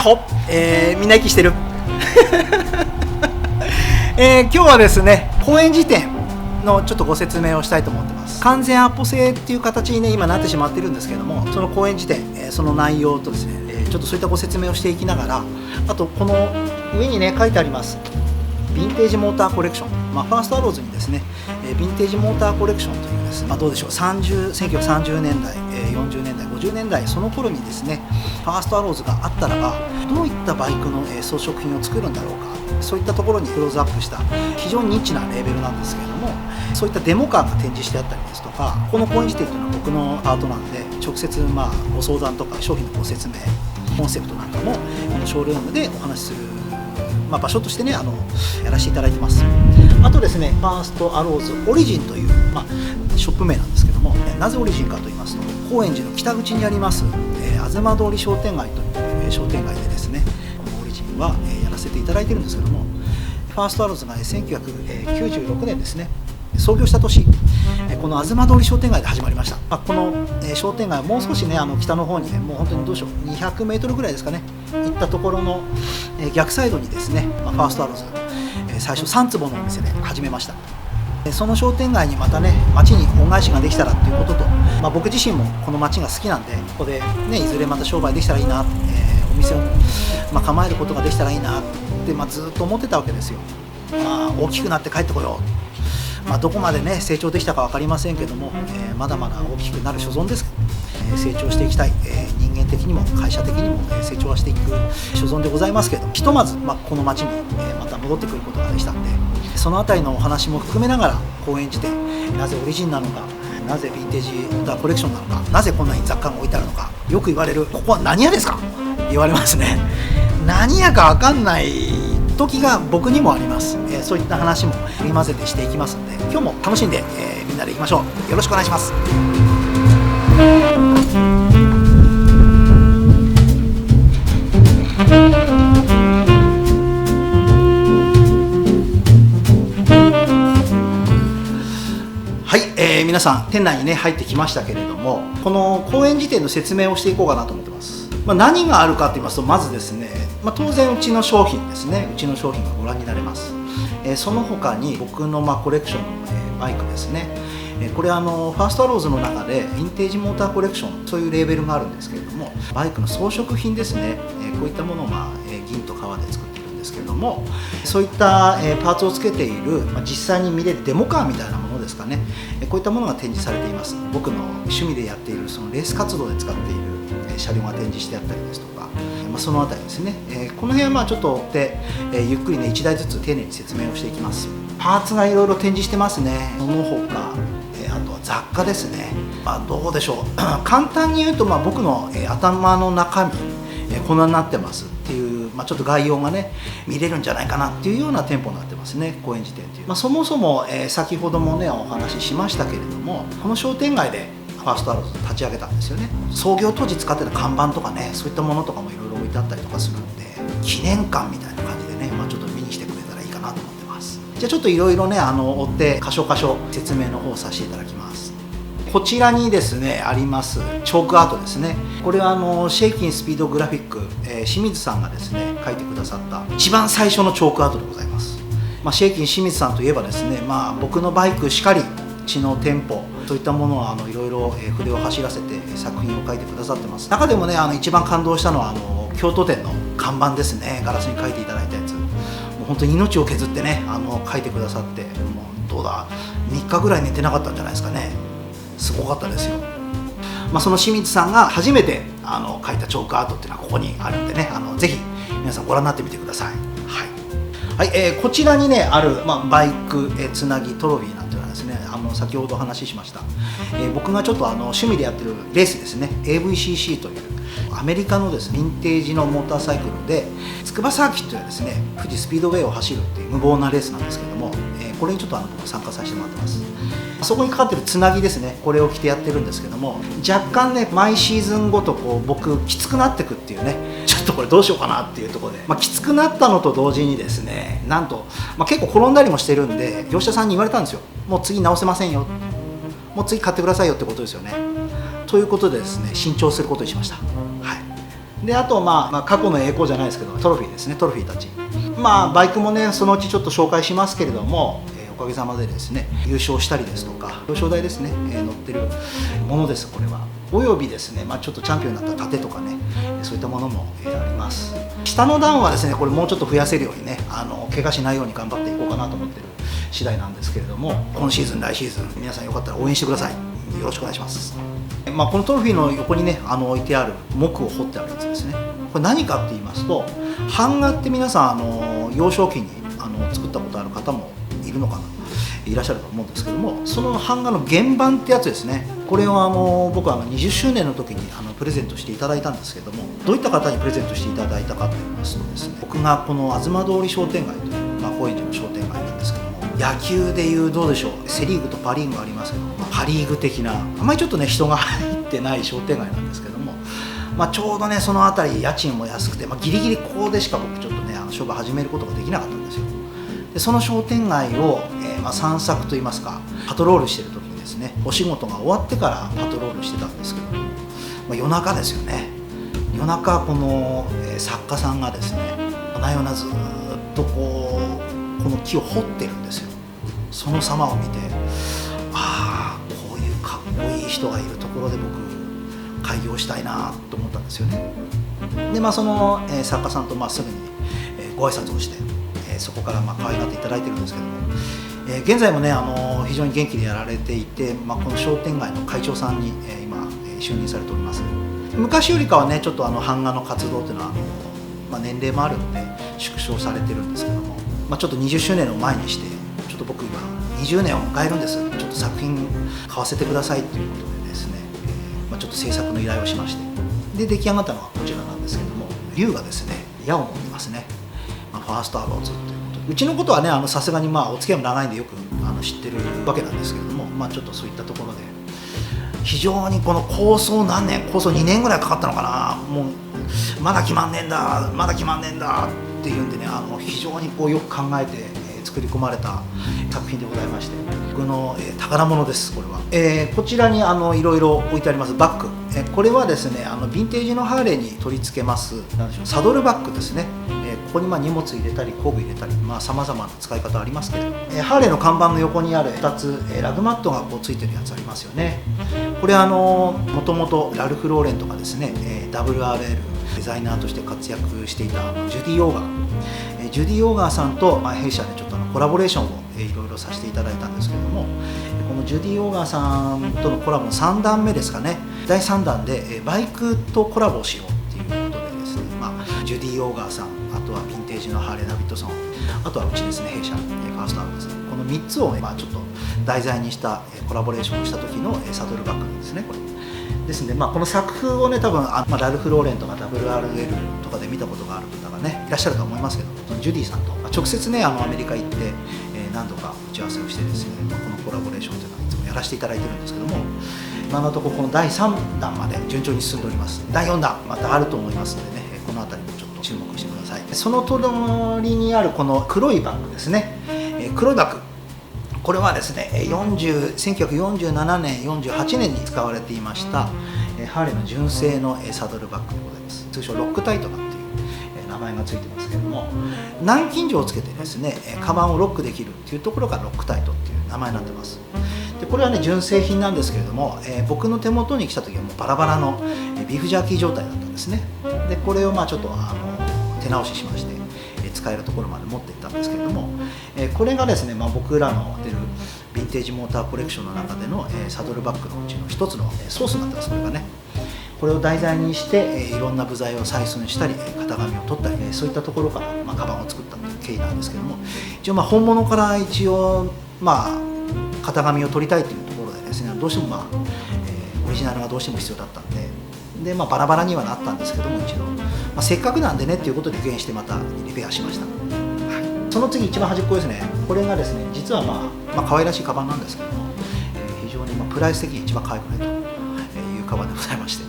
ヤッホ、みんな息してる今日はですね、高円寺店のちょっとご説明をしたいと思ってます。完全アポ製っていう形にね今なってしまってるんですけども、その高円寺店、その内容とですね、ちょっとそういったご説明をしていきながら、あとこの上にね書いてありますヴィンテージモーターコレクション、ファーストアローズにですね、ヴィンテージモーターコレクションというですね、どうでしょう、1930年代、40年代、50年代、その頃にですね、ファーストアローズがあったらば、どういったバイクの装飾品を作るんだろうか、そういったところにクローズアップした非常にニッチなレーベルなんですけれども、そういったデモカーが展示してあったりですとか、この高円寺店というのは僕のパートなんで、直接ご相談とか商品のご説明、コンセプトなんかもこのショールームでお話しする場所としてねやらせていただいてます。あとですね、ファーストアローズオリジンという、ショップ名なんですけども、なぜオリジンかと言いますと、高円寺の北口にあります東通り商店街という商店街でですね、このオリジンはやらせていただいてるんですけども、ファーストアローズが1996年ですね、創業した年、この東通り商店街で始まりました。この商店街はもう少しね北の方にもう本当にどうしよう200メートルぐらいですかね、行ったところの逆サイドにですね、ファーストアローズ最初3坪のお店で始めました。その商店街にまたね町に恩返しができたらっていうことと、僕自身もこの町が好きなんで、ここでねいずれまた商売できたらいいな、お店を構えることができたらいいなって、ずっと思ってたわけですよ。大きくなって帰ってこよう、どこまでね成長できたか分かりませんけども、まだまだ大きくなる所存です。成長していきたい、人間的にも会社的にも成長はしていく所存でございますけど、ひとまず、この町にまた戻ってくることができたんで、そのあたりのお話も含めながら、高円寺店なぜオリジンなのか、なぜヴィンテージモーターコレクションなのか、なぜこんなに雑貨が置いてあるのか、よく言われる、ここは何屋ですか言われますね。何屋か分かんない時が僕にもあります。そういった話も織り交ぜてしていきますので、今日も楽しんで、みんなでいきましょう。よろしくお願いします。はい、皆さん店内にね入ってきましたけれども、この高円寺店の説明をしていこうかなと思ってます。何があるかと言いますと、まずですね、当然うちの商品ですね、うちの商品がご覧になれます。その他に僕のコレクションの、バイクですね、これファーストアローズの中でヴィンテージモーターコレクション、そういうレーベルがあるんですけれども、バイクの装飾品ですね、こういったものを、銀と革で作っているんですけれども、そういったパーツをつけている、実際に見れるデモカーみたいなものですかね、こういったものが展示されています。僕の趣味でやっているそのレース活動で使っている車両が展示してあったりですとか、そのあたりですね、この辺はちょっと追って、ゆっくりね1台ずつ丁寧に説明をしていきます。パーツがいろいろ展示してますね。その他、あとは雑貨ですね。どうでしょう簡単に言うと、僕の、頭の中身、こんなになってますっていう、ちょっと概要がね見れるんじゃないかなっていうような店舗になってますね、高円寺店っていう。そもそも、先ほどもねお話ししましたけれども、この商店街でファーストアローズ立ち上げたんですよね。創業当時使ってた看板とかね、そういったものとかもいろいろ置いてあったりとかするんで、記念館みたいな感じでね、ちょっと見に来てくれたらいいかなと思ってます。じゃあちょっといろいろね追って箇所箇所説明の方させていただきます。こちらにですねありますチョークアートですね。これはシェイキンスピードグラフィック、清水さんがですね描いてくださった一番最初のチョークアートでございます。シェイキン清水さんといえばですね、僕のバイクしかり、うちの店舗、そういったものはいろいろ筆を走らせて作品を描いてくださってます。中でもね一番感動したのは京都店の看板ですね。ガラスに描いていただいたやつ、もう本当に命を削ってね描いてくださって、もうどうだ3日ぐらい寝てなかったんじゃないですかね。すごかったですよ。その清水さんが初めて描いたチョークアートっていうのはここにあるんでね、ぜひ皆さんご覧になってみてください。はい、こちらにねある、バイクつなぎトロフィーなんていうのはですね、先ほどお話ししました、僕がちょっと趣味でやってるレースですね、 AVCC というアメリカのですねヴィンテージのモーターサイクルで筑波サーキットやですね富士スピードウェイを走るっていう無謀なレースなんですけども、これにちょっと僕参加させてもらってます。そこにかかってるつなぎですね、これを着てやってるんですけども、若干ね毎シーズンごと僕きつくなってくっていうね、ちょっとこれどうしようかなっていうところで、きつくなったのと同時にですね、なんと、結構転んだりもしてるんで、業者さんに言われたんですよ。もう次直せませんよ、もう次買ってくださいよってことですよね。ということでですね、新調することにしました。はい、であと、過去の栄光じゃないですけどトロフィーですね、トロフィーたち、バイクもねそのうちちょっと紹介しますけれども、おかげさまでですね優勝したりですとか表彰台ですね、乗ってるものです。これはおよびですね、ちょっとチャンピオンになった盾とかね、そういったものもあります。下の段はですねこれもうちょっと増やせるようにね、怪我しないように頑張っていこうかなと思ってる次第なんですけれども、今シーズン来シーズン皆さんよかったら応援してください。よろしくお願いします。このトロフィーの横にね置いてある木を彫ってあるやつですね、これ何かって言いますと、版画って皆さん幼少期に作ったことある方もいるのかな、いらっしゃると思うんですけども、その版画の原版ってやつですね。これを僕は20周年の時にプレゼントしていただいたんですけども、どういった方にプレゼントしていただいたかと言いますとですね、僕がこの東通り商店街という、高円寺の商店街なんですけども、野球でいうどうでしょう、セ・リーグとパ・リーグがありますけど、パ・リーグ的なあんまりちょっとね人が入ってない商店街なんですけども、ちょうどねその辺り家賃も安くて、ギリギリここでしか僕ちょっとね商売始めることができなかったんですよ。でその商店街を、散策といいますかパトロールしてる時にですね、お仕事が終わってからパトロールしてたんですけども、夜中ですよね。夜中この、作家さんがですね夜な夜なずっとこの木を彫ってるんですよ。その様を見て、こういうかっこいい人がいるところで僕開業したいなと思ったんですよね。でその、作家さんとすぐに、ご挨拶をして、そこから可愛がっていただいてるんですけども、現在もね非常に元気でやられていて、この商店街の会長さんに、今、就任されております。昔よりかはねちょっと版画の活動というのは年齢もあるので縮小されてるんですけども、ちょっと20周年を前にしてちょっと僕今20年を迎えるんです。ちょっと作品買わせてくださいということでですね、ちょっと制作の依頼をしまして、で出来上がったのがこちらなんですけども、龍がですね矢を持ってますね。ファーストアローズということで、うちのことはねさすがにお付き合いも長いんでよく知ってるわけなんですけれども、ちょっとそういったところで非常にこの構想2年ぐらいかかったのかな、もうまだ決まんねえんだっていうんでね、非常によく考えて作り込まれた作品でございまして、僕の宝物です。これは、こちらにいろいろ置いてありますバッグ、これはですねヴィンテージのハーレーに取り付けますサドルバッグですね。ここに荷物入れたり工具入れたりさまざまな使い方ありますけれども、ハーレーの看板の横にある2つラグマットがついてるやつありますよね。これもともとラルフ・ローレンとかですね WRL デザイナーとして活躍していたジュディ・オーガー、ジュディ・オーガーさんと弊社でちょっとコラボレーションをいろいろさせていただいたんですけれども、このジュディ・オーガーさんとのコラボの3弾目ですかね、第3弾でバイクとコラボをしようっていうことでですね、ジュディ・オーガーさん、あとはヴィンテージのハーレー・ダビッドソン、あとはうちですね弊社ファーストアートですね、この3つをちょっと題材にしたコラボレーションをした時のサドルバッグなんですね。これですので、この作風をね多分ラルフ・ローレンとか WRL とかで見たことがある方がねいらっしゃると思いますけど、ジュディさんと直接ねアメリカ行って、何度か打ち合わせをしてですね、このコラボレーションというのはいつもやらせていただいてるんですけども、今のところこの第3弾まで順調に進んでおります。第4弾またあると思いますのでね、この辺りもちょっと注目してください。その隣にあるこの黒いバッグですね、黒いバッグ、これはですね1947年48年に使われていましたハーレーの純正のサドルバッグでございます。通称ロックタイトナっていう名前がついてますけども、南京錠をつけてですねカバンをロックできるっていうところがロックタイトっていう名前になってます。でこれはね純正品なんですけれども、僕の手元に来た時はもうバラバラのビーフジャーキー状態だったんですね。でこれをちょっと手直ししまして使えるところまで持っていったんですけれども、これがですね、僕らの出るヴィンテージモーターコレクションの中でのサドルバッグのうちの一つのソースになってます。これがね、これを題材にしていろんな部材を採寸したり型紙を取ったり、そういったところからカバンを作ったという経緯なんですけども、一応本物から一応型紙を取りたいというところでですね、どうしてもオリジナルがどうしても必要だったんで、バラバラにはなったんですけども、一度、せっかくなんでねっていうことで復元してまたリペアしました。その次一番端っこですね、これがですね実は可愛らしいカバンなんですけども、非常にプライス的に一番可愛くないというカバンでございまして、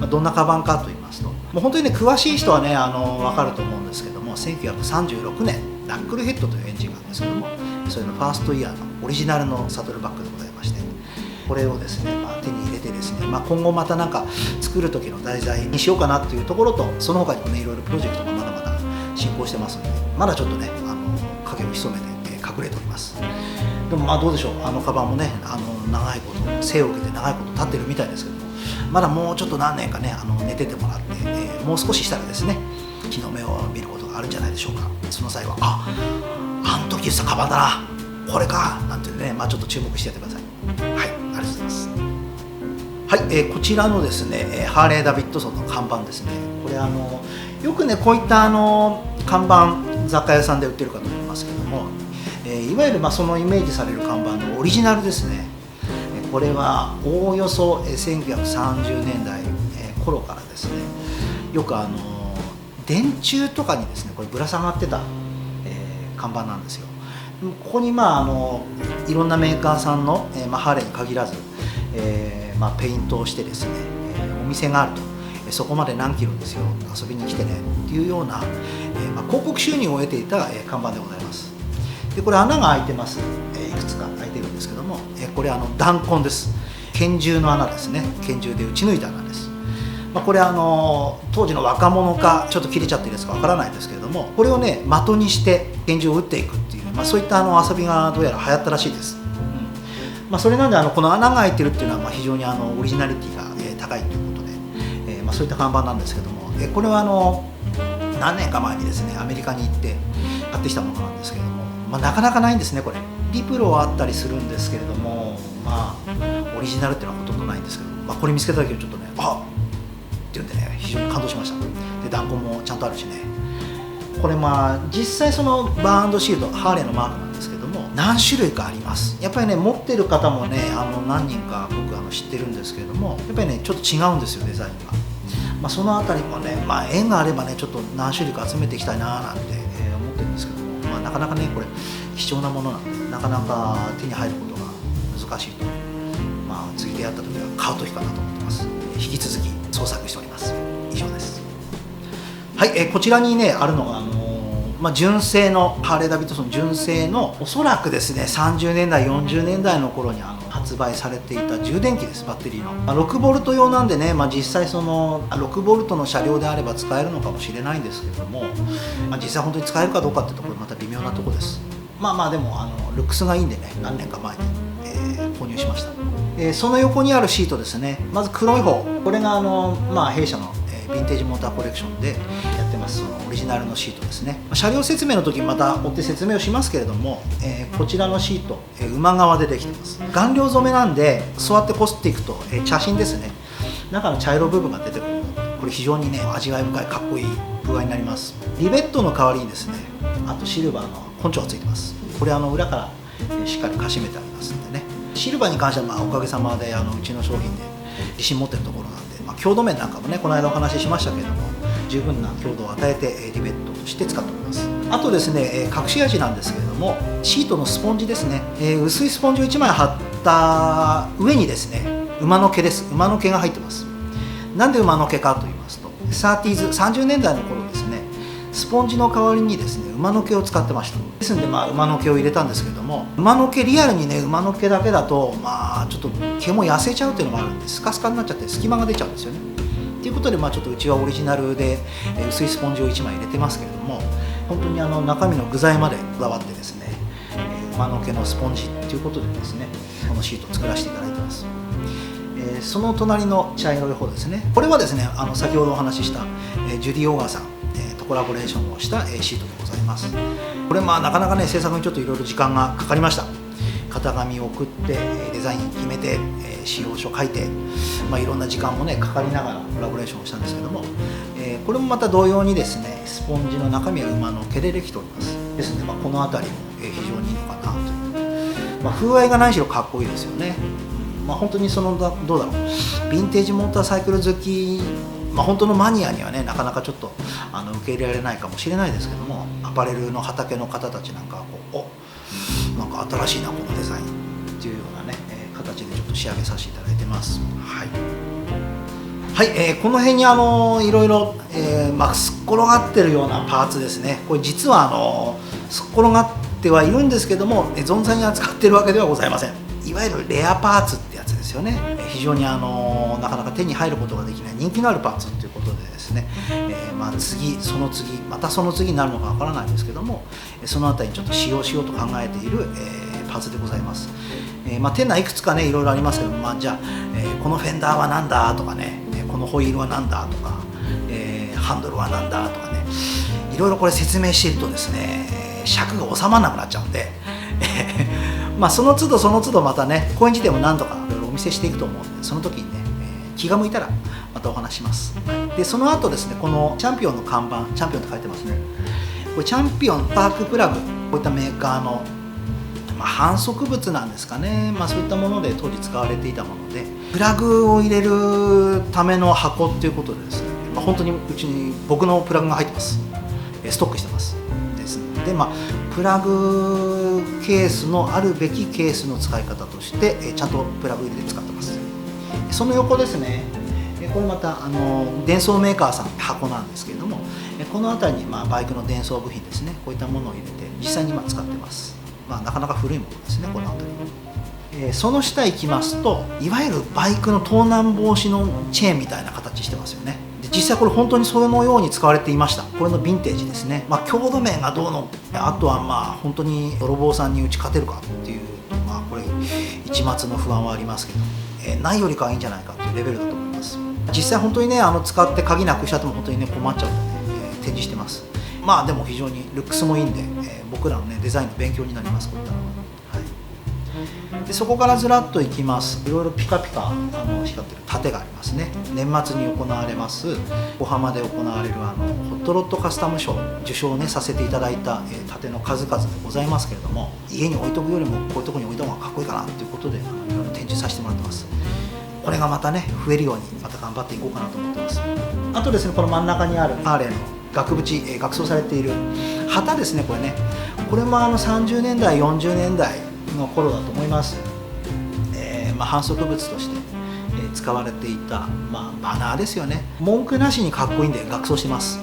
どんなカバンかと言いますと、もう本当にね詳しい人はね分かると思うんですけども、1936年ナックルヘッドというエンジンがあるんですけども、それのファーストイヤーのオリジナルのサドルバッグでございまして、これをですね、手に入れてですね、今後またなんか作る時の題材にしようかなっていうところと、その他にもねいろいろプロジェクトがまだまだ進行してますので、まだちょっとね影を潜めて、隠れております。でもどうでしょう、カバンもね長いこと生を受けて長いこと経ってるみたいですけども、まだもうちょっと何年かね寝ててもらって、もう少ししたらですね日の目を見ることがあるんじゃないでしょうか。その際はあの時言ってたカバンだな、これかなんてね、ちょっと注目してやってください。はい、ありがとうございます。はい、こちらのですねハーレー・ダビッドソンの看板ですね。これよくねこういった看板雑貨屋さんで売ってるかと思いますけども、いわゆるそのイメージされる看板のオリジナルですね。これはおおよそ1930年代頃からですね、よく電柱とかにですねこれぶら下がってた看板なんですよ。ここにいろんなメーカーさんのハーレーに限らずペイントをしてですねお店があると、そこまで何キロですよ遊びに来てねっていうような広告収入を得ていた看板でございます。でこれ穴が開いてます。いくつか開いてるんですけども、これ弾痕です。拳銃の穴ですね。拳銃で撃ち抜いた穴です。これ当時の若者かちょっと切れちゃってるやつかわからないんですけれども、これをね的にして拳銃を撃っていくっていう、そういった遊びがどうやら流行ったらしいです。それなんでこの穴が開いてるっていうのは非常にオリジナリティが高いということで、そういった看板なんですけども、これは何年か前にですねアメリカに行って買ってきたものなんですけれども、なかなかないんですね。これリプロはあったりするんですけれども、オリジナルっていうのはほとんどないんですけど、これ見つけた時はちょっとねっていうんでね非常に感動しました。で弾痕もちゃんとあるしね、これ実際そのバーンドシールドハーレーのマークなんですけども何種類かあります。やっぱりね持ってる方もね何人か僕知ってるんですけれども、やっぱりねちょっと違うんですよデザインが。そのあたりもね縁があればねちょっと何種類か集めていきたいななんて思ってるんですけども、なかなかねこれ貴重なものなんでなかなか手に入ることが難しいと、次出会った時は買う時かなと思ってます。引き続き捜索しております。以上です。はい、こちらにねあるのが純正のハーレー・ダビッドソン純正のおそらくですね30年代40年代の頃に発売されていた充電器です。バッテリーの6ボルト用なんでね、実際その6ボルトの車両であれば使えるのかもしれないんですけれども、実際本当に使えるかどうかってところまた微妙なところです。でもルックスがいいんでね何年か前に、購入しました。その横にあるシートですね、まず黒い方、これが弊社のヴィンテージモーターコレクションでやってますそのオリジナルのシートですね。車両説明の時にまた追って説明をしますけれども、こちらのシート、馬側でできてます。顔料染めなんで座ってこすっていくと、茶芯ですね、中の茶色部分が出てくる。これ非常にね味わい深いかっこいい具合になります。リベットの代わりにですねあとシルバーのポンチョがついてます。これ裏からしっかりかしめてありますんでね。シルバーに関してはおかげさまでうちの商品で自信持ってるところなんで、強度面なんかもねこの間お話ししましたけれども十分な強度を与えてリベットとして使っております。あとですね隠し味なんですけれどもシートのスポンジですね、薄いスポンジを1枚貼った上にですね馬の毛です。馬の毛が入ってます。なんで馬の毛かと言いますと30年代の頃ですねスポンジの代わりにですね馬の毛を使ってました。ですんで馬の毛を入れたんですけれども、馬の毛リアルにね馬の毛だけだとちょっと毛も痩せちゃうっていうのもあるんでスカスカになっちゃって隙間が出ちゃうんですよね。ということでちょっとうちはオリジナルで薄いスポンジを1枚入れてますけれども、本当に中身の具材までこだわってですね馬の毛のスポンジっていうことでですねこのシートを作らせていただいてます。その隣の茶色い方ですね、これはですね先ほどお話ししたジュディ・オーガーさんとコラボレーションをしたシートでございます。これなかなかね制作にちょっといろいろ時間がかかりました。型紙を送ってデザイン決めて仕様書書いて、いろんな時間もねかかりながらコラボレーションをしたんですけども、これもまた同様にですねスポンジの中身は馬の毛でできております。ですので、この辺りも非常にいいのかなという、風合いが何しろかっこいいですよね。本当にどうだろうヴィンテージモーターサイクル好き、本当のマニアにはねなかなかちょっと受け入れられないかもしれないですけども、アパレルの畑の方たちなんかはなんか新しいなこのデザインっていうようなね、形でちょっと仕上げさせていただいてます。はい、この辺にいろいろすっ転がってるようなパーツですね。これ実はすっ転がってはいるんですけども存在に扱っているわけではございません。いわゆるレアパーツってやつですですよね。非常になかなか手に入ることができない人気のあるパーツということでですね、次その次またその次になるのかわからないんですけども、そのあたりにちょっと使用しようと考えている、パーツでございます。店内いくつかねいろいろありますけども、じゃあ、このフェンダーは何だとかね、このホイールは何だとか、ハンドルは何だとかね、いろいろこれ説明しているとですね尺が収まらなくなっちゃうんでその都度その都度またね公演自体も何度かいろいろお見せしていくと思うので、その時にね、気が向いたらまたお話します。でその後ですね、このチャンピオンの看板、チャンピオンって書いてますね。これチャンピオンパークプラグ、こういったメーカーの、販促物なんですかね、そういったもので当時使われていたもので、プラグを入れるための箱っていうことでですね、本当にうちに僕のプラグが入ってます。ストックしてますですので、プラグケースのあるべきケースの使い方としてちゃんとプラグ入れて使ってます。その横ですね、これまた電装メーカーさんの箱なんですけれども、この辺りにバイクの電装部品ですね、こういったものを入れて実際に今使ってます。なかなか古いものですね、この辺り。その下行きますと、いわゆるバイクの盗難防止のチェーンみたいな形してますよね。で実際これ本当にそのように使われていました。これのヴィンテージですね。強度面がどうの、あとは本当に泥棒さんに打ち勝てるかっていうと、これ一抹の不安はありますけど、ないよりかはいいんじゃないかっていうレベルだと思います。実際本当にね使って鍵なくしちゃっても本当にね困っちゃうんでね、展示してます。でも非常にルックスもいいんで、僕らのねデザインの勉強になります、こういったのは。でそこからずらっといきます。いろいろピカピカ光ってる盾がありますね。年末に行われます横浜で行われるホットロッドカスタム賞受賞をねさせていただいた盾の数々でございますけれども、家に置いとくよりもこういうところに置いた方がかっこいいかなということでいろいろ展示させてもらってます。これがまたね増えるようにまた頑張っていこうかなと思ってます。あとですね、この真ん中にあるハーレーの額縁、額装されている旗ですね。これね、これも30年代40年代の頃だと思います。販促物として、使われていた、バナーですよね。文句なしにかっこいいんで額装してます。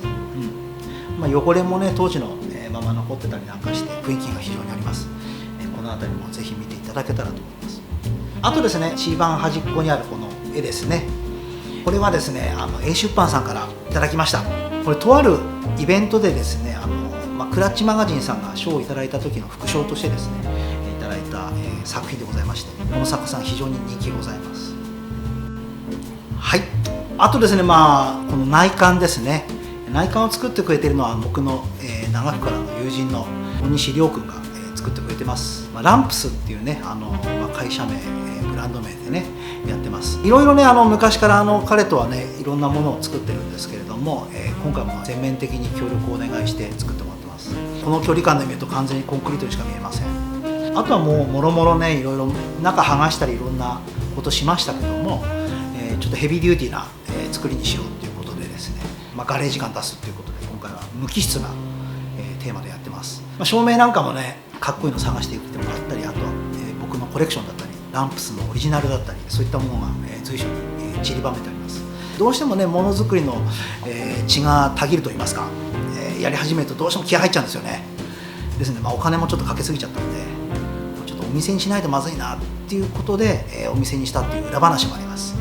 汚れもね当時の、まま残ってたりなんかして雰囲気が非常にあります。この辺りもぜひ見ていただけたらと思います。あとですね、一番端っこにあるこの絵ですね。これはですねA出版さんからいただきました。これとあるイベントでですねクラッチマガジンさんが賞をいただいた時の副賞としてですねいただいた、作品でございまして、この作家さん非常に人気ございます。はい、あとですねこの内観ですね。内観を作ってくれているのは僕の、長くからの友人の大西亮君が、作ってくれてます。ランプスっていうね会社名、ブランド名でねやってます。いろいろね昔から彼とはねいろんなものを作ってるんですけれども、今回も全面的に協力をお願いして作ってもらってます。この距離感で見ると完全にコンクリートにしか見えません。あとはもろもろねいろいろ中剥がしたりいろんなことしましたけども、ちょっとヘビーデューティーな、作りにしようということでですね、ガレージ感出すということで今回は無機質な、テーマでやってます。照明なんかもねかっこいいの探してきてもらったり、あとは、僕のコレクションだったりランプスのオリジナルだったり、そういったものが、随所に、散りばめてあります。どうしてもねものづくりの、血がたぎると言いますか、やり始めるとどうしても気合入っちゃうんですよね。ですね、お金もちょっとかけすぎちゃったのでちょっとお店にしないとまずいなっていうことで、お店にしたっていう裏話もあります。